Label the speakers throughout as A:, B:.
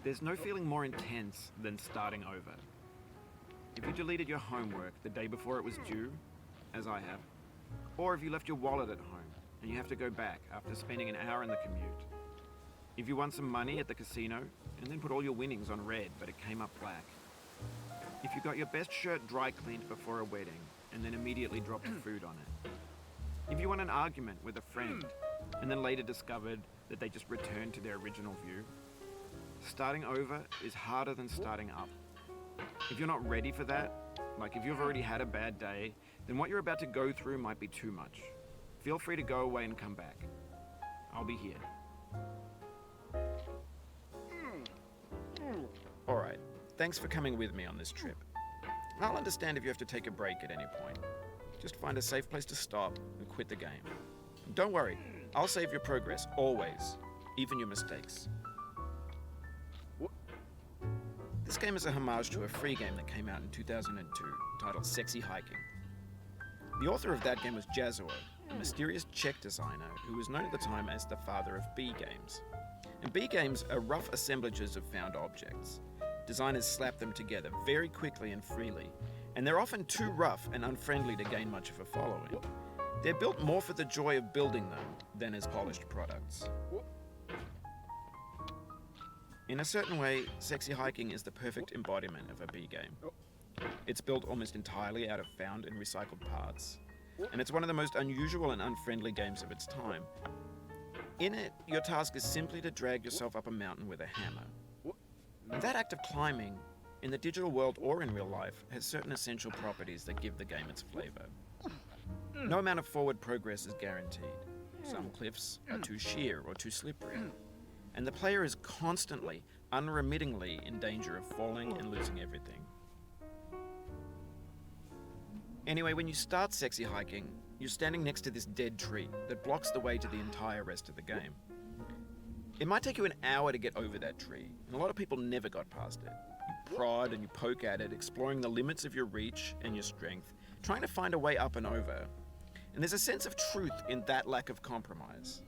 A: There's no feeling more intense than starting over. If you deleted your homework the day before it was due, as I have, or if you left your wallet at home and you have to go back after spending an hour in the commute. If you won some money at the casino and then put all your winnings on red but it came up black. If you got your best shirt dry cleaned before a wedding and then immediately dropped food on it. If you won an argument with a friend and then later discovered that they just returned to their original view. Starting over is harder than starting up. If you're not ready for that, like if you've already had a bad day, then what you're about to go through might be too much. Feel free to go away and come back. I'll be here. Alright, thanks for coming with me on this trip. I'll understand if you have to take a break at any point. Just find a safe place to stop and quit the game. And don't worry, I'll save your progress, always, even your mistakes. This game is a homage to a free game that came out in 2002, titled Sexy Hiking. The author of that game was Jazzuo, a mysterious Czech designer who was known at the time as the father of B games. And B games are rough assemblages of found objects. Designers slap them together very quickly and freely, and they're often too rough and unfriendly to gain much of a following. They're built more for the joy of building them than as polished products. In a certain way, Sexy Hiking is the perfect embodiment of a B game. It's built almost entirely out of found and recycled parts, and it's one of the most unusual and unfriendly games of its time. In it, your task is simply to drag yourself up a mountain with a hammer. And that act of climbing, in the digital world or in real life, has certain essential properties that give the game its flavor. No amount of forward progress is guaranteed. Some cliffs are too sheer or too slippery. And the player is constantly, unremittingly in danger of falling and losing everything. Anyway, when you start Sexy Hiking, you're standing next to this dead tree that blocks the way to the entire rest of the game. It might take you an hour to get over that tree, and a lot of people never got past it. You prod and you poke at it, exploring the limits of your reach and your strength, trying to find a way up and over. And there's a sense of truth in that lack of compromise.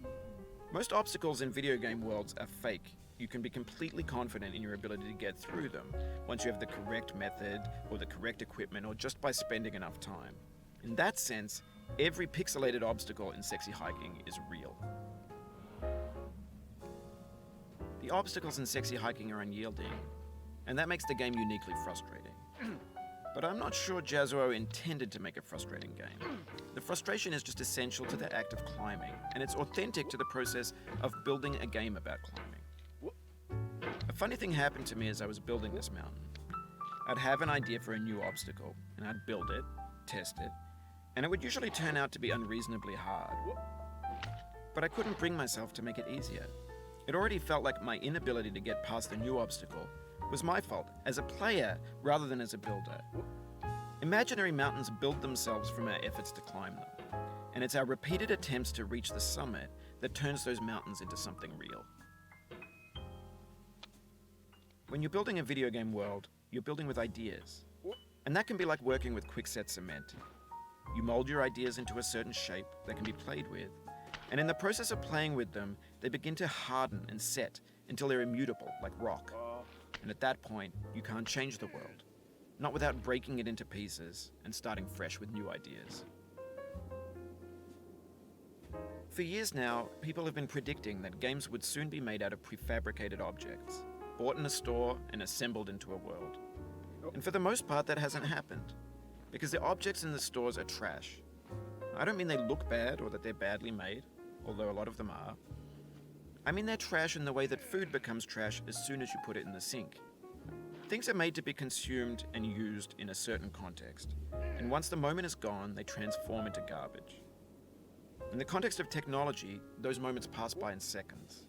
A: Most obstacles in video game worlds are fake. You can be completely confident in your ability to get through them once you have the correct method or the correct equipment or just by spending enough time. In that sense, every pixelated obstacle in Sexy Hiking is real. The obstacles in Sexy Hiking are unyielding, and that makes the game uniquely frustrating. But I'm not sure Jazzuo intended to make a frustrating game. The frustration is just essential to the act of climbing, and it's authentic to the process of building a game about climbing. A funny thing happened to me as I was building this mountain. I'd have an idea for a new obstacle, and I'd build it, test it, and it would usually turn out to be unreasonably hard. But I couldn't bring myself to make it easier. It already felt like my inability to get past the new obstacle was my fault as a player rather than as a builder. Imaginary mountains build themselves from our efforts to climb them, and it's our repeated attempts to reach the summit that turns those mountains into something real. When you're building a video game world, you're building with ideas, and that can be like working with quickset cement. You mold your ideas into a certain shape that can be played with, and in the process of playing with them, they begin to harden and set until they're immutable, like rock. And at that point, you can't change the world, not without breaking it into pieces and starting fresh with new ideas. For years now, people have been predicting that games would soon be made out of prefabricated objects, bought in a store and assembled into a world. And for the most part, that hasn't happened, because the objects in the stores are trash. I don't mean they look bad or that they're badly made, although a lot of them are. I mean they're trash in the way that food becomes trash as soon as you put it in the sink. Things are made to be consumed and used in a certain context, and once the moment is gone, they transform into garbage. In the context of technology, those moments pass by in seconds.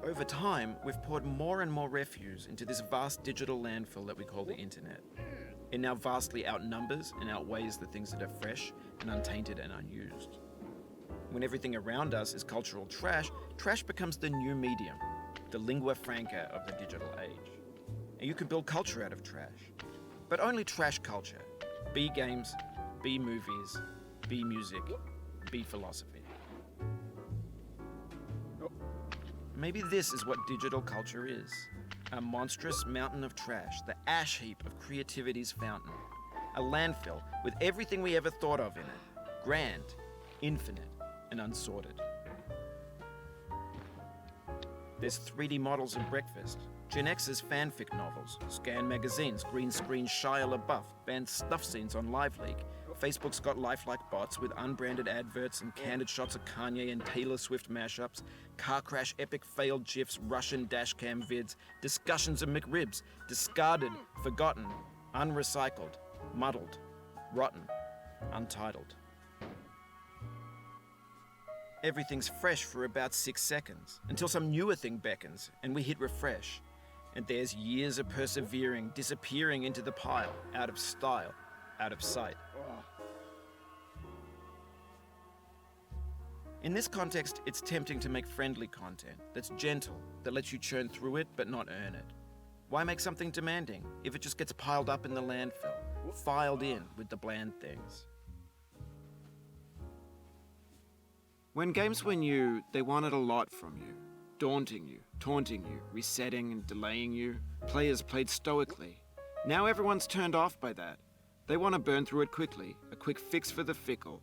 A: Over time, we've poured more and more refuse into this vast digital landfill that we call the internet. It now vastly outnumbers and outweighs the things that are fresh and untainted and unused. When everything around us is cultural trash, trash becomes the new medium, the lingua franca of the digital age. And you can build culture out of trash, but only trash culture. B games, B movies, B music, B philosophy. Maybe this is what digital culture is. A monstrous mountain of trash, the ash heap of creativity's fountain. A landfill with everything we ever thought of in it. Grand, infinite, and unsorted. There's 3D models of breakfast, Gen X's fanfic novels, Scan magazines, green screen Shia LaBeouf, banned stuff scenes on LiveLeak. Facebook's got lifelike bots with unbranded adverts and candid shots of Kanye and Taylor Swift mashups, car crash epic failed GIFs, Russian dashcam vids, discussions of McRibs, discarded, forgotten, unrecycled, muddled, rotten, untitled. Everything's fresh for about 6 seconds, until some newer thing beckons, and we hit refresh. And there's years of persevering, disappearing into the pile, out of style, out of sight. In this context, it's tempting to make friendly content that's gentle, that lets you churn through it but not earn it. Why make something demanding if it just gets piled up in the landfill, filed in with the bland things? When games were new, they wanted a lot from you. Daunting you, taunting you, resetting and delaying you. Players played stoically. Now everyone's turned off by that. They want to burn through it quickly, a quick fix for the fickle,